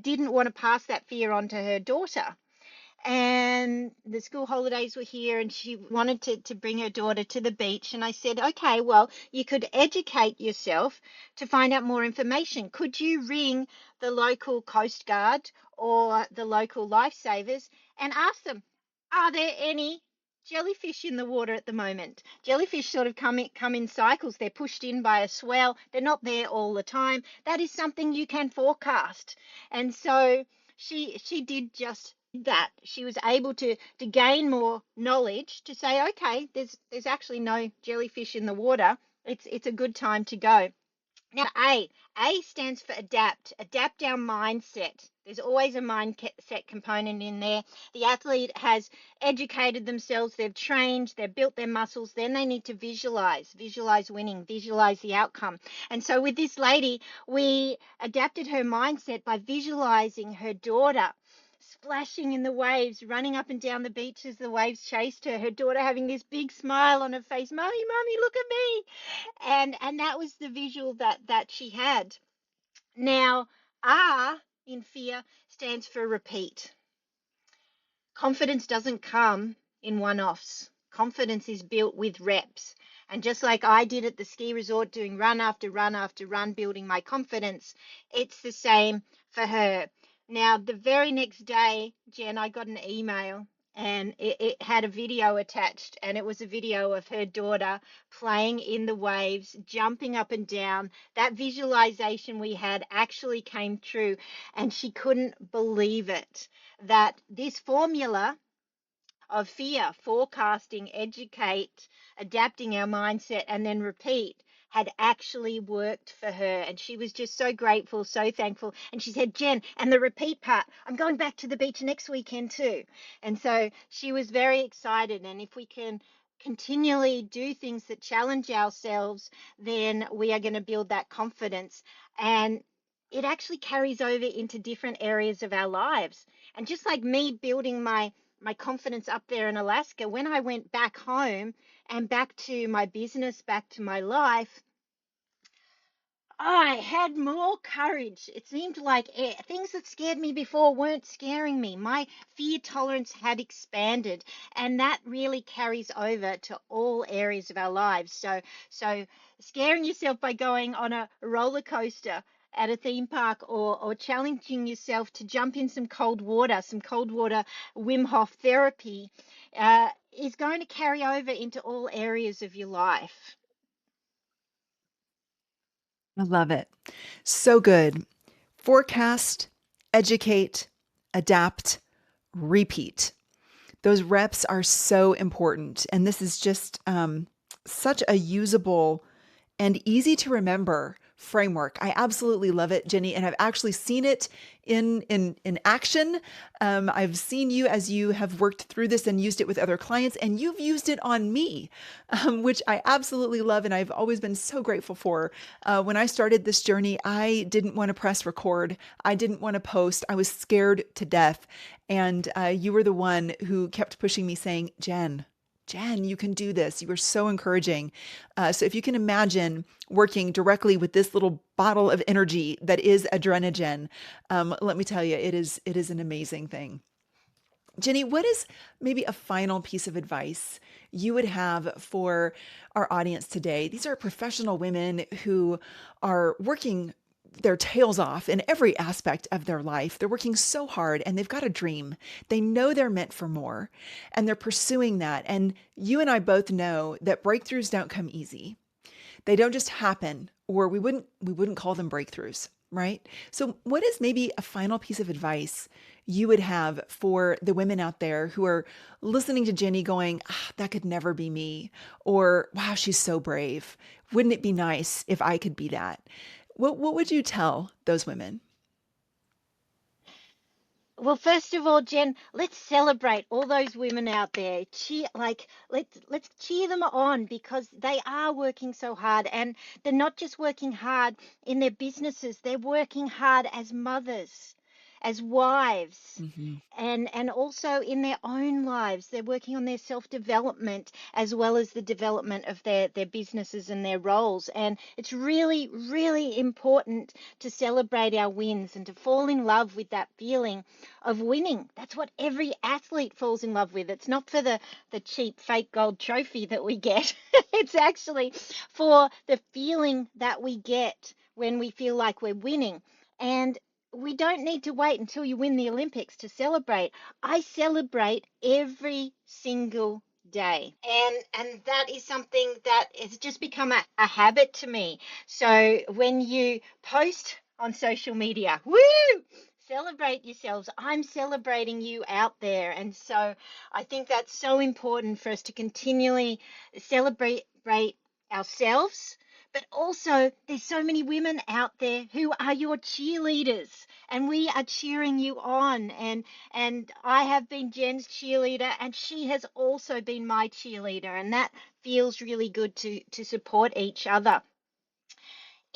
didn't want to pass that fear on to her daughter. And the school holidays were here and she wanted to bring her daughter to the beach. And I said, okay, well, you could educate yourself to find out more information. Could you ring the local Coast Guard or the local lifesavers and ask them, are there any jellyfish in the water at the moment? Jellyfish sort of come in cycles. They're pushed in by a swell. They're not there all the time. That is something you can forecast. And so she did just that. She was able to gain more knowledge to say, okay, there's actually no jellyfish in the water. It's a good time to go. Now A stands for adapt. Adapt our mindset. There's always a mindset component in there. The athlete has educated themselves, they've trained, they've built their muscles, then they need to visualize winning, visualize the outcome. And so with this lady, we adapted her mindset by visualizing her daughter splashing in the waves, running up and down the beach as the waves chased her. Her daughter having this big smile on her face, "Mommy, mommy, look at me!" And that was the visual that she had. Now, R in fear stands for repeat. Confidence doesn't come in one offs. Confidence is built with reps. And just like I did at the ski resort, doing run after run after run, building my confidence, it's the same for her. Now, the very next day, Jen, I got an email and it had a video attached, and it was a video of her daughter playing in the waves, jumping up and down. That visualization we had actually came true, and she couldn't believe it, that this formula of fear, forecasting, educate, adapting our mindset, and then repeat had actually worked for her. And she was just so grateful, so thankful. And she said, "Jen, and the repeat part, I'm going back to the beach next weekend too." And so she was very excited. And if we can continually do things that challenge ourselves, then we are going to build that confidence. And it actually carries over into different areas of our lives. And just like me building my confidence up there in Alaska, when I went back home and back to my business, back to my life, I had more courage. It seemed like things that scared me before weren't scaring me. My fear tolerance had expanded, and that really carries over to all areas of our lives. So scaring yourself by going on a roller coaster at a theme park, or challenging yourself to jump in some cold water Wim Hof therapy, is going to carry over into all areas of your life. I love it. So good. Forecast, educate, adapt, repeat. Those reps are so important. And this is just such a usable and easy to remember framework. I absolutely love it, Jennie, and I've actually seen it in action. I've seen you as you have worked through this and used it with other clients, and you've used it on me, which I absolutely love, and I've always been so grateful for. When I started this journey, I didn't want to press record. I didn't want to post. I was scared to death, and you were the one who kept pushing me, saying, Jenn, you can do this. You were so encouraging. So if you can imagine working directly with this little bottle of energy that is Adrenajen, let me tell you, it is an amazing thing. Jennie, what is maybe a final piece of advice you would have for our audience today? These are professional women who are working their tails off in every aspect of their life. They're working so hard and they've got a dream. They know they're meant for more and they're pursuing that. And you and I both know that breakthroughs don't come easy. They don't just happen, or we wouldn't call them breakthroughs, right? So what is maybe a final piece of advice you would have for the women out there who are listening to Jennie going, that could never be me, or wow, she's so brave. Wouldn't it be nice if I could be that? What would you tell those women? Well, first of all, Jen, let's celebrate all those women out there. Let's cheer them on, because they are working so hard, and they're not just working hard in their businesses, they're working hard as mothers, as wives, Hmm. and also in their own lives. They're working on their self-development as well as the development of their businesses and their roles. And it's really, really important to celebrate our wins and to fall in love with that feeling of winning. That's what every athlete falls in love with. It's not for the cheap fake gold trophy that we get. It's actually for the feeling that we get when we feel like we're winning. And we don't need to wait until you win the Olympics to celebrate. I celebrate every single day. And that is something that has just become a habit to me. So when you post on social media, woo! Celebrate yourselves. I'm celebrating you out there. And so I think that's so important for us to continually celebrate ourselves. But also, there's so many women out there who are your cheerleaders, and we are cheering you on. And I have been Jen's cheerleader, and she has also been my cheerleader, and that feels really good to support each other.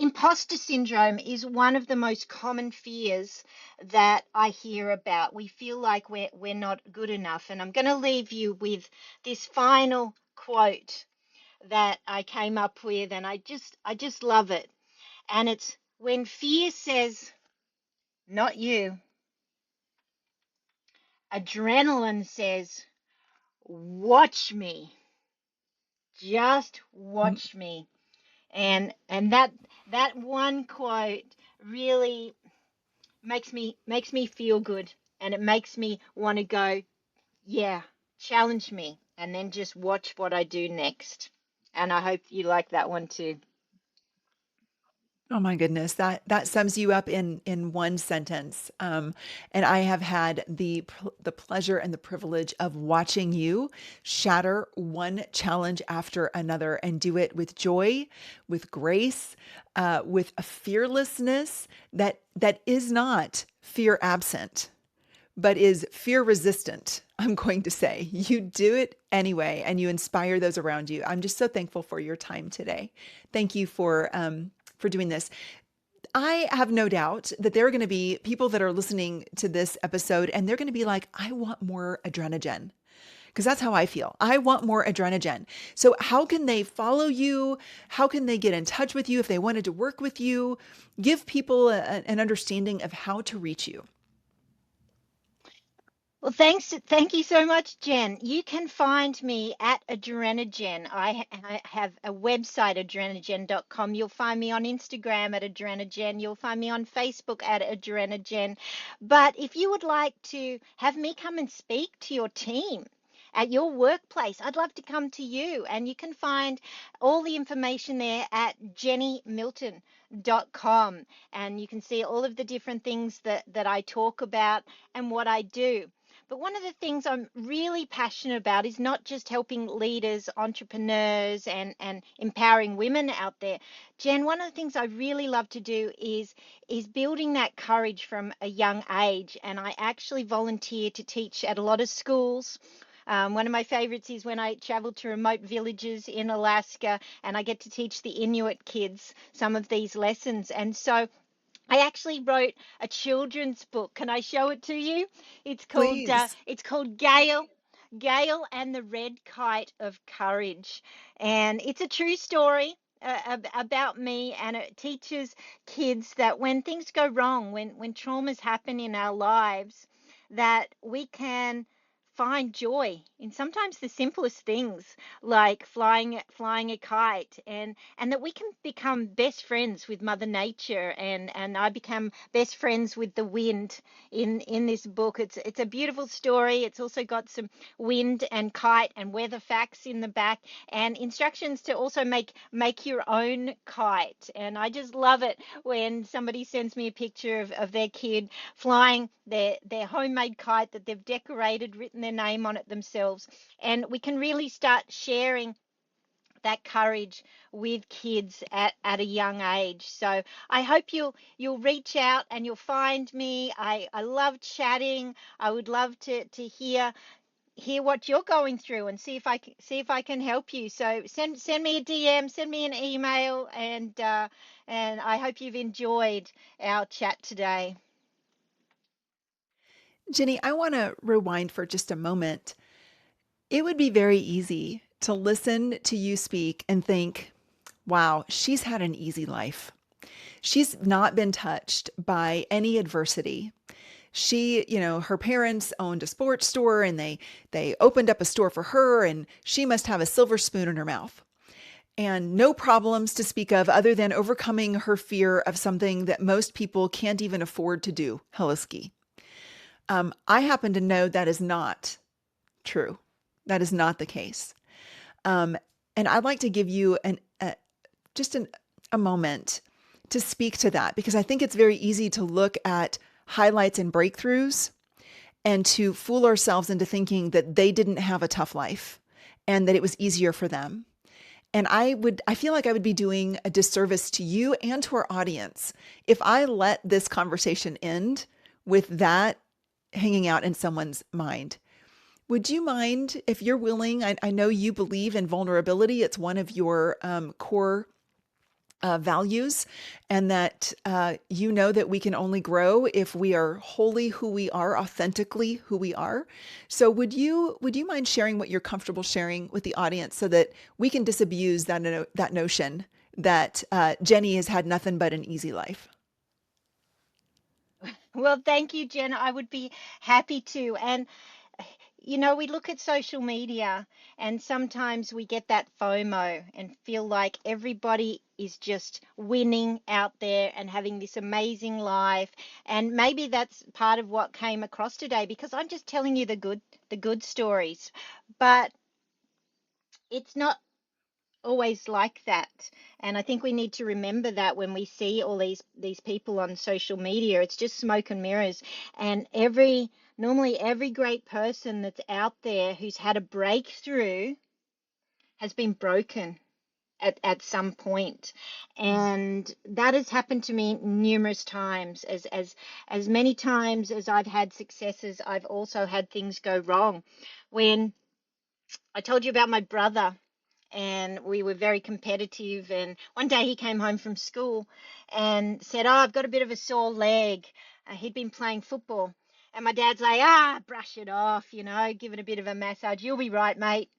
Imposter syndrome is one of the most common fears that I hear about. We feel like we're not good enough. And I'm going to leave you with this final quote that I came up with, and I just love it. And it's when fear says, not you, adrenaline says, watch me, just watch me. And that one quote really makes me feel good, and it makes me want to go, yeah, challenge me, and then just watch what I do next. And I hope you like that one too. Oh my goodness, that sums you up in one sentence. And I have had the pleasure and the privilege of watching you shatter one challenge after another and do it with joy, with grace, with a fearlessness that is not fear absent, but is fear resistant. I'm going to say you do it anyway, and you inspire those around you. I'm just so thankful for your time today. Thank you for doing this. I have no doubt that there are going to be people that are listening to this episode and they're going to be like, I want more Adrenajen. Because that's how I feel. I want more Adrenajen. So, how can they follow you? How can they get in touch with you if they wanted to work with you? Give people an understanding of how to reach you. Well, thank you so much, Jen. You can find me at Adrenajen. I have a website, adrenajen.com. You'll find me on Instagram at Adrenajen. You'll find me on Facebook at Adrenajen. But if you would like to have me come and speak to your team at your workplace, I'd love to come to you. And you can find all the information there at jennymilton.com. And you can see all of the different things that I talk about and what I do. But one of the things I'm really passionate about is not just helping leaders, entrepreneurs, and empowering women out there. Jen, one of the things I really love to do is building that courage from a young age. And I actually volunteer to teach at a lot of schools. One of my favorites is when I travel to remote villages in Alaska and I get to teach the Inuit kids some of these lessons. And so I actually wrote a children's book. Can I show it to you? Please. It's called Gale and the Red Kite of Courage, and it's a true story about me, and it teaches kids that when things go wrong, when traumas happen in our lives, that we can find joy in sometimes the simplest things like flying a kite, and that we can become best friends with mother nature, and I become best friends with the wind in this book. It's a beautiful story. It's also got some wind and kite and weather facts in the back, and instructions to also make your own kite. And I just love it when somebody sends me a picture of their kid flying their homemade kite that they've decorated, written their name on it themselves. And we can really start sharing that courage with kids at a young age. So I hope you'll reach out and you'll find me. I love chatting. I would love to hear what you're going through and see if I can help you. So send me a DM, send me an email, and I hope you've enjoyed our chat today. Jenny, I want to rewind for just a moment. It would be very easy to listen to you speak and think, wow, she's had an easy life. She's not been touched by any adversity. Her parents owned a sports store and they opened up a store for her and she must have a silver spoon in her mouth. And no problems to speak of other than overcoming her fear of something that most people can't even afford to do, heli-ski. I happen to know that is not true. That is not the case. Um, and I'd like to give you just a moment to speak to that because I think it's very easy to look at highlights and breakthroughs and to fool ourselves into thinking that they didn't have a tough life and that it was easier for them. And I feel like I would be doing a disservice to you and to our audience if I let this conversation end with that hanging out in someone's mind. Would you mind if you're willing? I know you believe in vulnerability. It's one of your core values, and that you know that we can only grow if we are wholly who we are, authentically who we are. So would you mind sharing what you're comfortable sharing with the audience so that we can disabuse that notion that Jennie has had nothing but an easy life? Well, thank you, Jen. I would be happy to. And we look at social media and sometimes we get that FOMO and feel like everybody is just winning out there and having this amazing life. And maybe that's part of what came across today because I'm just telling you the good stories. But it's not always like that. And I think we need to remember that when we see all these people on social media, it's just smoke and mirrors. And normally every great person that's out there who's had a breakthrough has been broken at some point. And that has happened to me numerous times. As many times as I've had successes, I've also had things go wrong. When I told you about my brother, and we were very competitive. And one day he came home from school and said, "Oh, I've got a bit of a sore leg." He'd been playing football. And my dad's like, brush it off, give it a bit of a massage. You'll be right, mate.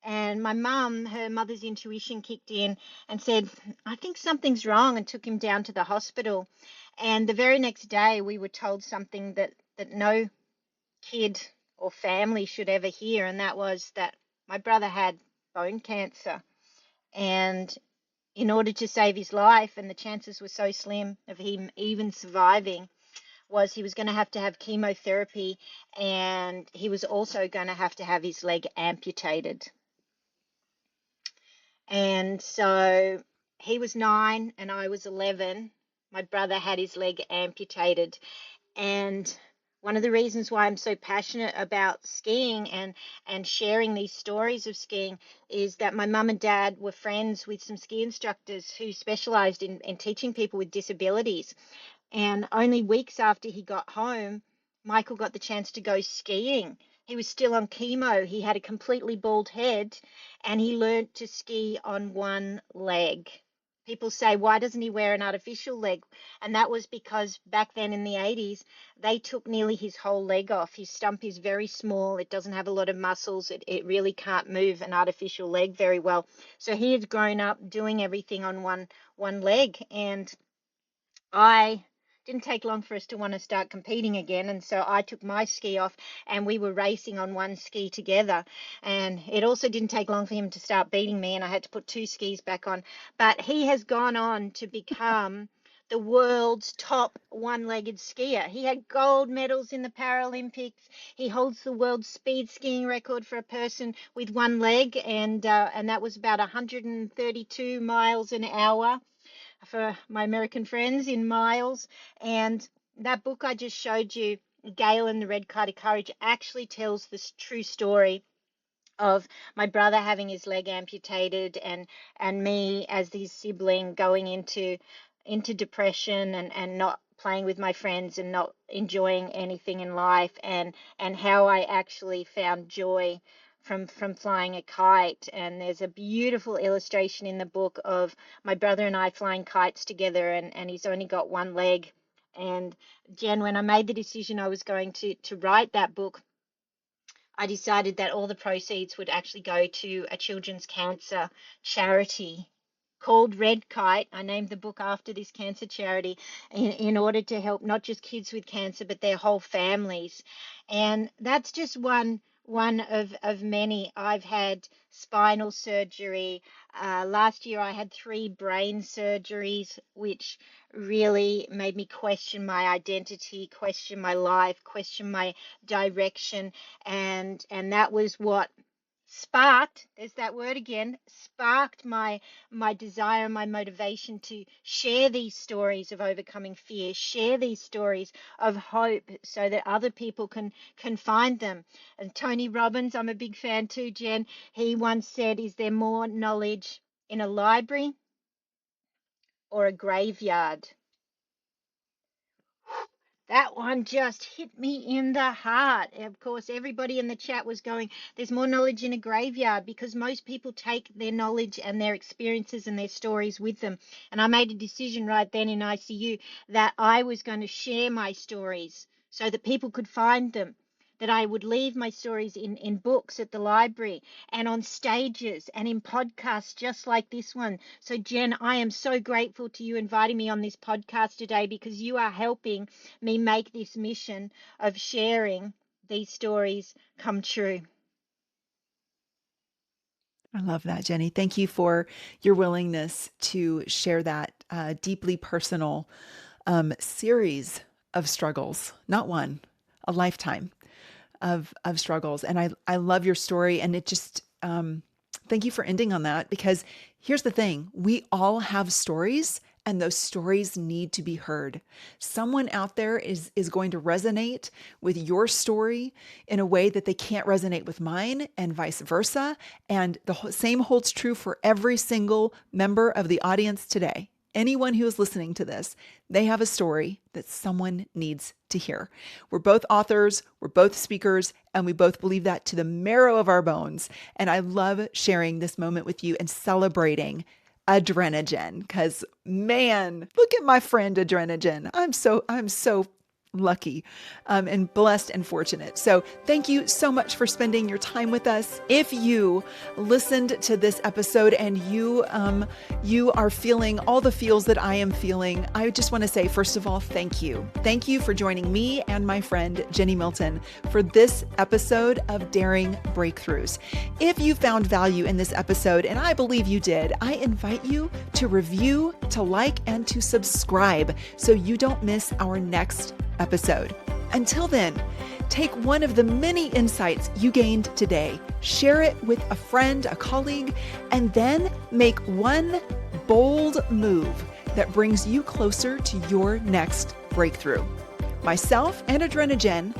And my mum, her mother's intuition kicked in and said, "I think something's wrong," and took him down to the hospital. And the very next day, we were told something that no kid or family should ever hear, and that was that my brother had bone cancer. And in order to save his life, and the chances were so slim of him even surviving, was he was going to have chemotherapy, and he was also going to have his leg amputated. And so he was 9 and I was 11. My brother had his leg amputated. And one of the reasons why I'm so passionate about skiing and sharing these stories of skiing is that my mum and dad were friends with some ski instructors who specialized in teaching people with disabilities. And only weeks after he got home, Michael got the chance to go skiing. He was still on chemo. He had a completely bald head and he learned to ski on one leg. People say, why doesn't he wear an artificial leg? And that was because back then in the 80s, they took nearly his whole leg off. His stump is very small. It doesn't have a lot of muscles. It really can't move an artificial leg very well. So he had grown up doing everything on one leg. And I didn't take long for us to want to start competing again. And so I took my ski off and we were racing on one ski together. And it also didn't take long for him to start beating me and I had to put two skis back on. But he has gone on to become the world's top one-legged skier. He had gold medals in the Paralympics. He holds the world speed skiing record for a person with one leg, and that was about 132 miles an hour for my American friends in miles. And that book I just showed you, Gail and the Red Kite of Courage, actually tells this true story of my brother having his leg amputated and me as his sibling going into depression and not playing with my friends and not enjoying anything in life and how I actually found joy from flying a kite. And there's a beautiful illustration in the book of my brother and I flying kites together, and he's only got one leg. And Jen, when I made the decision I was going to write that book, I decided that all the proceeds would actually go to a children's cancer charity called Red Kite. I named the book after this cancer charity in order to help not just kids with cancer, but their whole families. And that's just one of many. I've had spinal surgery. Last year I had 3 brain surgeries, which really made me question my identity, question my life, question my direction. And that was what sparked, there's that word again, sparked my desire, my motivation to share these stories of overcoming fear, share these stories of hope so that other people can find them. And Tony Robbins, I'm a big fan too, Jen, he once said, is there more knowledge in a library or a graveyard? That one just hit me in the heart. Of course, everybody in the chat was going, there's more knowledge in a graveyard, because most people take their knowledge and their experiences and their stories with them. And I made a decision right then in ICU that I was going to share my stories so that people could find them, that I would leave my stories in books at the library and on stages and in podcasts just like this one. So, Jenn, I am so grateful to you inviting me on this podcast today, because you are helping me make this mission of sharing these stories come true. I love that, Jennie. Thank you for your willingness to share that deeply personal series of struggles, not one, a lifetime of struggles. And I love your story. And it just, thank you for ending on that, because here's the thing. We all have stories, and those stories need to be heard. Someone out there is going to resonate with your story in a way that they can't resonate with mine, and vice versa. And the same holds true for every single member of the audience today. Anyone who is listening to this, they have a story that someone needs to hear. We're both authors, we're both speakers, and we both believe that to the marrow of our bones. And I love sharing this moment with you and celebrating Adrenajen, because man, look at my friend Adrenajen. I'm so lucky and blessed and fortunate. So thank you so much for spending your time with us. If you listened to this episode and you are feeling all the feels that I am feeling, I just want to say, first of all, thank you. Thank you for joining me and my friend Jennie Milton for this episode of Daring Breakthroughs. If you found value in this episode, and I believe you did, I invite you to review, to like, and to subscribe so you don't miss our next episode. Until then, take one of the many insights you gained today, share it with a friend, a colleague, and then make one bold move that brings you closer to your next breakthrough. Myself and Adrenajen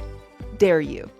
dare you.